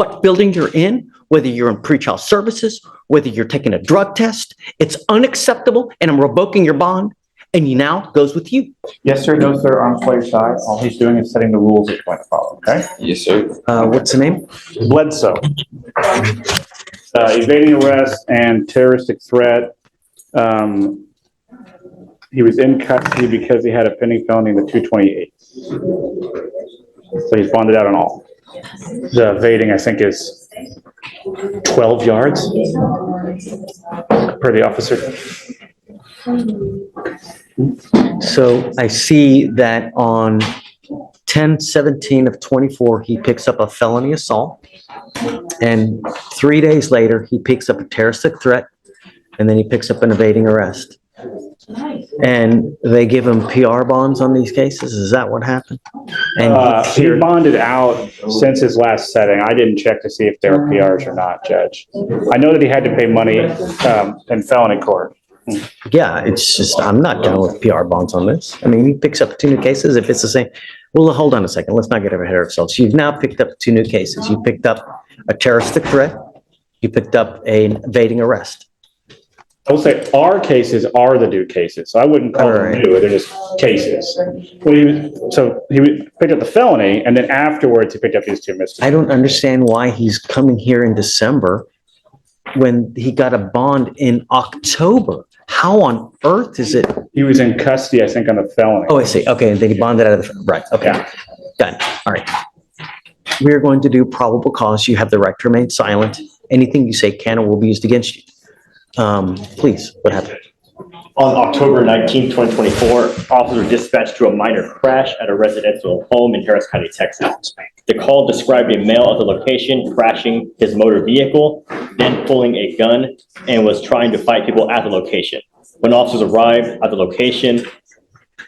what building you're in, whether you're in pretrial services, whether you're taking a drug test. It's unacceptable, and I'm revoking your bond, and he now goes with you. Yes, sir. No, sir. Arms by your side. All he's doing is setting the rules that you're going to follow, okay? Yes, sir. What's the name? Bledsoe. Evading arrest and terroristic threat. He was in custody because he had a pending felony in the 228. So he's bonded out on all. The evading, I think, is 12 yards per the officer. So I see that on 10/17 of 24, he picks up a felony assault. And 3 days later, he picks up a terroristic threat, and then he picks up an evading arrest. And they give him PR bonds on these cases? Is that what happened? And He bonded out since his last setting. I didn't check to see if there were PRs or not, Judge. I know that he had to pay money in felony court. yeah, it's just, I'm not down with PR bonds on this. I mean, he picks up 2 new cases if it's the same. Well, hold on a second. Let's not get ahead of ourselves. You've now picked up 2 new cases. You picked up a terroristic threat. You picked up an evading arrest. I will say our cases are the new cases. So I wouldn't call them new. They're just cases. Well, he picked up the felony, and then afterwards he picked up these 2 misdemeanors. I don't understand why he's coming here in December when he got a bond in October. How on earth is it? He was in custody, I think, on the felony. Oh, I see. Okay, and then he bonded out of the, right, okay. Yeah. Done. All right. We're going to do probable cause. You have the right to remain silent. Anything you say can or will be used against you. Please, what happened? On October 19, 2024, officers dispatched to a minor crash at a residential home in Harris County, Texas. The call described a male at the location crashing his motor vehicle, then pulling a gun, and was trying to fight people at the location. When officers arrived at the location,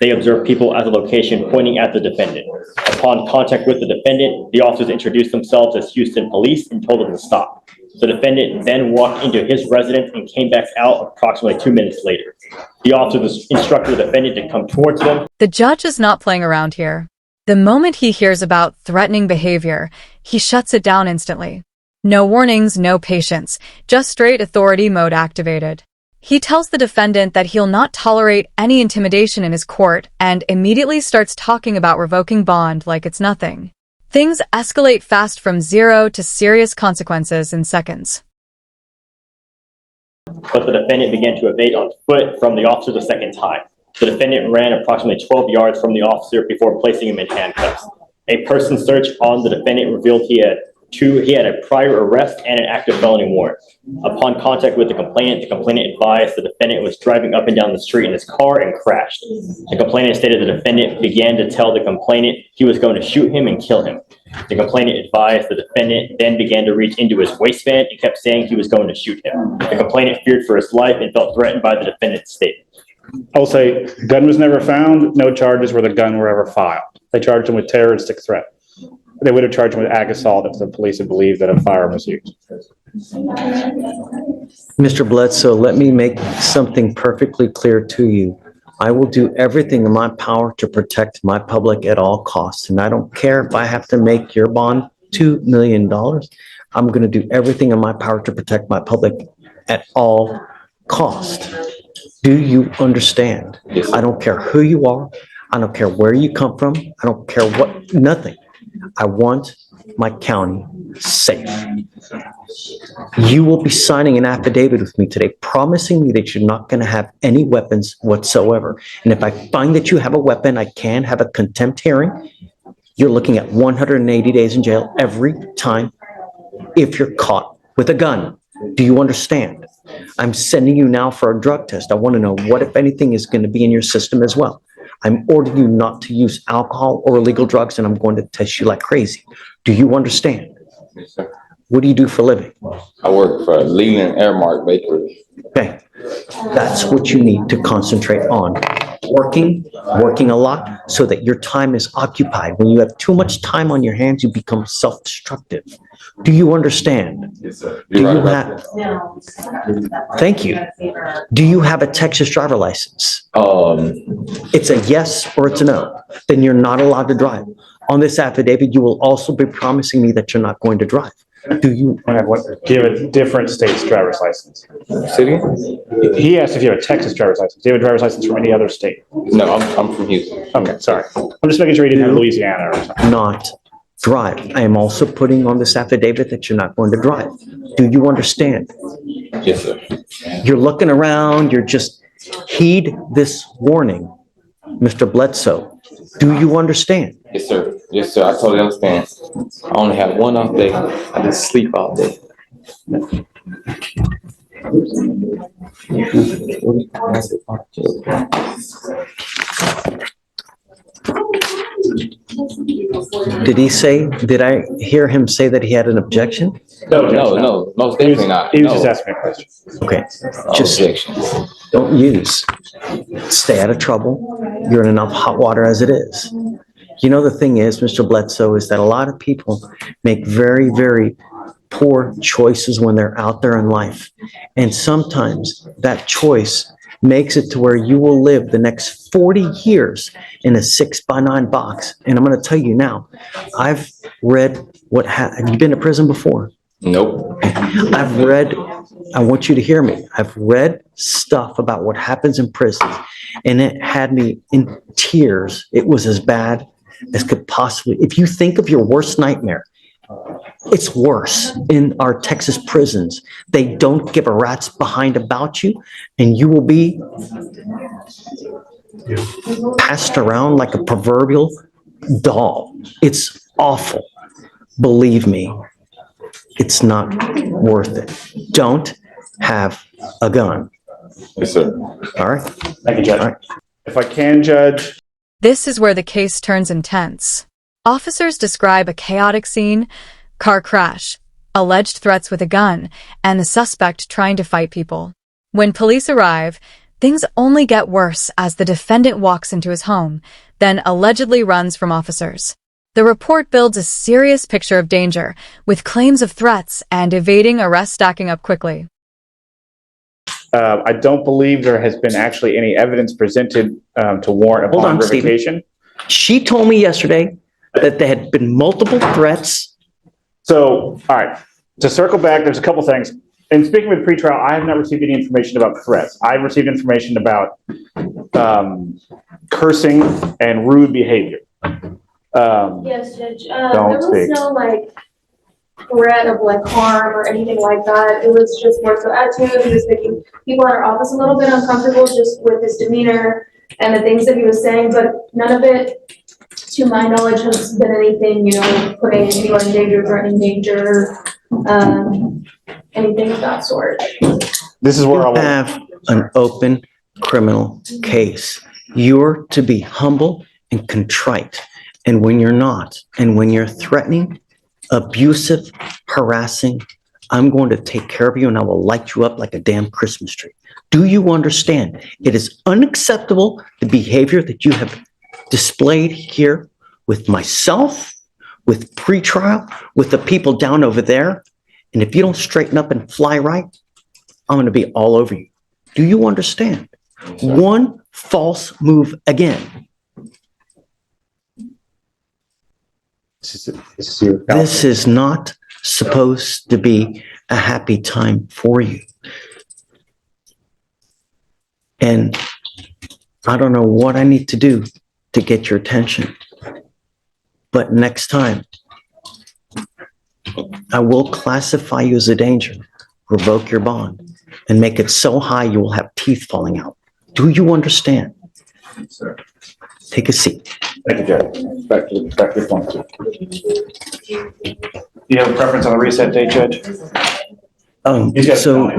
they observed people at the location pointing at the defendant. Upon contact with the defendant, the officers introduced themselves as Houston police and told them to stop. The defendant then walked into his residence and came back out approximately 2 minutes later. The officers instructed the defendant to come towards them. The judge is not playing around here. The moment he hears about threatening behavior, he shuts it down instantly. No warnings, no patience, just straight authority mode activated. He tells the defendant that he'll not tolerate any intimidation in his court and immediately starts talking about revoking bond like it's nothing. Things escalate fast from 0 to serious consequences in seconds. But the defendant began to evade on foot from the officer the second time. The defendant ran approximately 12 yards from the officer before placing him in handcuffs. A person search on the defendant revealed he had a prior arrest and an active felony warrant. Upon contact with the complainant advised the defendant was driving up and down the street in his car and crashed. The complainant stated the defendant began to tell the complainant he was going to shoot him and kill him. The complainant advised the defendant then began to reach into his waistband and kept saying he was going to shoot him. The complainant feared for his life and felt threatened by the defendant's statement. I will say, gun was never found. No charges where the gun were ever filed. They charged him with terroristic threat. They would have charged him with ag assault if the police had believed that a firearm was used. Mr. Bledsoe, let me make something perfectly clear to you. I will do everything in my power to protect my public at all costs. And I don't care if I have to make your bond $2 million. I'm going to do everything in my power to protect my public at all costs. Do you understand? Yes. I don't care who you are. I don't care where you come from. I don't care what, nothing. I want my county safe. You will be signing an affidavit with me today, promising me that you're not going to have any weapons whatsoever. And if I find that you have a weapon, I can have a contempt hearing. You're looking at 180 days in jail every time if you're caught with a gun. Do you understand? I'm sending you now for a drug test. I want to know what, if anything, is going to be in your system as well. I'm ordering you not to use alcohol or illegal drugs, and I'm going to test you like crazy. Do you understand? Yes, sir. What do you do for a living? I work for Leland Airmark Bakery. Okay, that's what you need to concentrate on. Working a lot so that your time is occupied. When you have too much time on your hands, you become self-destructive. Do you understand? Yes, sir. Do you have? Thank you. Do you have a Texas driver license? It's a yes or it's a no. Then you're not allowed to drive. On this affidavit, you will also be promising me that you're not going to drive. Do you, Do you have a different state's driver's license? City? He asked if you have a Texas driver's license. Do you have a driver's license from any other state? No, I'm from Houston. Okay, sorry. I'm just making sure you didn't have Louisiana or something. not drive? I am also putting on this affidavit that you're not going to drive. Do you understand? Yes, sir. You're looking around, you're just, heed this warning, Mr. Bledsoe. Do you understand? Yes, sir. Yes, sir. I totally understand. I only have one off day. I just sleep all day. Did he say, did I hear him say that he had an objection? No, most He was, definitely not. he was just No. asking me a question. Okay, No just objections. don't use. Stay out of trouble. You're in enough hot water as it is. You know, the thing is, Mr. Bledsoe, is that a lot of people make very, very poor choices when they're out there in life. And sometimes that choice makes it to where you will live the next 40 years in a 6x9 box. And I'm going to tell you now, I've read have you been to prison before? Nope. I've read, I want you to hear me. I've read stuff about what happens in prisons, and it had me in tears. It was as bad as could possibly, if you think of your worst nightmare, it's worse in our Texas prisons. They don't give a rat's behind about you, and you will be passed around like a proverbial doll. It's awful. Believe me, it's not worth it. Don't have a gun. Yes, sir. All right? Thank you, Judge. All right. If I can, Judge, This is where the case turns intense. Officers describe a chaotic scene, car crash, alleged threats with a gun, and the suspect trying to fight people. When police arrive, things only get worse as the defendant walks into his home, then allegedly runs from officers. The report builds a serious picture of danger, with claims of threats and evading arrest stacking up quickly. I don't believe there has been actually any evidence presented to warrant Hold upon on, Stephen. revocation. She told me yesterday that there had been multiple threats. So, all right, to circle back, there's a couple things. In speaking with pretrial, I have not received any information about threats. I've received information about cursing and rude behavior. Yes, Judge. There Don't was speak. no threat of harm or anything like that. It was just more so attitude. He was making people in our office a little bit uncomfortable just with his demeanor and the things that he was saying, but none of it, to my knowledge, has been anything, putting anyone in danger, threatening danger, anything of that sort. This is where I You want, have an open criminal case. You're to be humble and contrite. And when you're not, and when you're threatening, abusive, harassing, I'm going to take care of you and I will light you up like a damn Christmas tree. Do you understand? It is unacceptable, the behavior that you have displayed here with myself, with pretrial, with the people down over there. And if you don't straighten up and fly right, I'm going to be all over you. Do you understand? One false move again. This is not supposed to be a happy time for you. And I don't know what I need to do to get your attention. But next time, I will classify you as a danger, revoke your bond, and make it so high you will have teeth falling out. Do you understand? Sir. Take a seat. Thank you, Judge. Back to the point. Do you have a preference on the reset date, Judge? He's got- So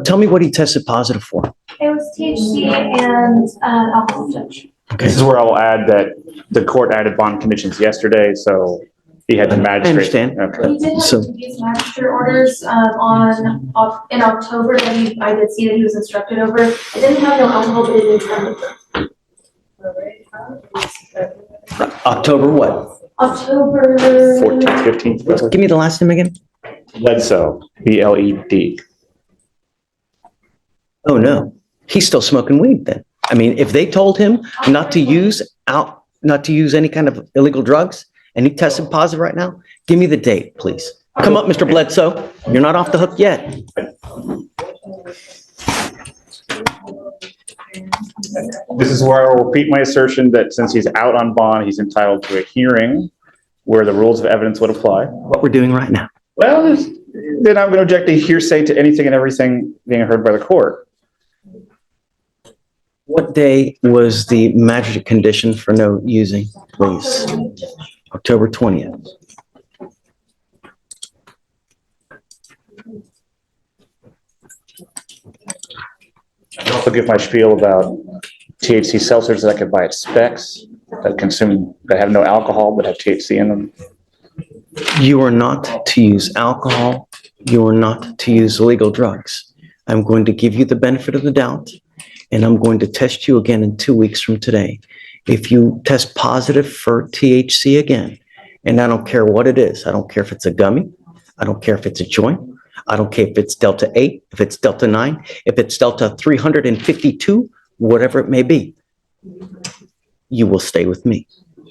tell me what he tested positive for. It was THC and alcohol, Judge. Okay. This is where I will add that the court added bond conditions yesterday, so he had the magistrate. understand. Okay. He did have So- these magistrate orders in October that I did see that he was instructed over. It didn't have no alcohol, but it did have October what? October 14th, 15th. Give me the last name again. Bledsoe, BLED. Oh, no. He's still smoking weed then. I mean, if they told him not to use any kind of illegal drugs and he tested positive right now, give me the date, please. Come up, Mr. Bledsoe. You're not off the hook yet. This is where I will repeat my assertion that since he's out on bond, he's entitled to a hearing where the rules of evidence would apply. What we're doing right now. Well, then I'm going to object to hearsay to anything and everything being heard by the court. What day was the magistrate condition for no using, please? October 20th. I also give my spiel about THC seltzers that I could buy at Specs that have no alcohol but have THC in them. You are not to use alcohol. You are not to use illegal drugs. I'm going to give you the benefit of the doubt, and I'm going to test you again in 2 weeks from today. If you test positive for THC again, and I don't care what it is, I don't care if it's a gummy, I don't care if it's a joint, I don't care if it's Delta 8, if it's Delta 9, if it's Delta 352, whatever it may be, you will stay with me.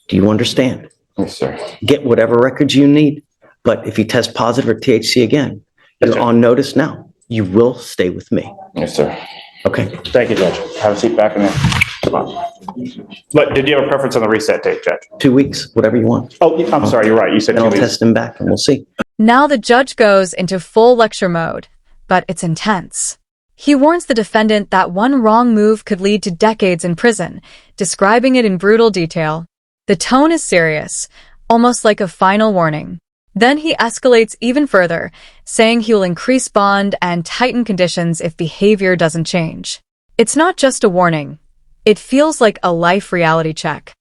Do you understand? Yes, sir. Get whatever records you need, but if you test positive for THC again, Yes, you're sir. on notice now. You will stay with me. Yes, sir. Okay? Thank you, Judge. Have a seat back in there. Come on. But did you have a preference on the reset date, Judge? 2 weeks, whatever you want. Oh, I'm sorry, you're right. You said Then 2 I'll weeks. test him back and we'll see. Now the judge goes into full lecture mode, but it's intense. He warns the defendant that one wrong move could lead to decades in prison, describing it in brutal detail. The tone is serious, almost like a final warning. Then he escalates even further, saying he will increase bond and tighten conditions if behavior doesn't change. It's not just a warning. It feels like a life reality check.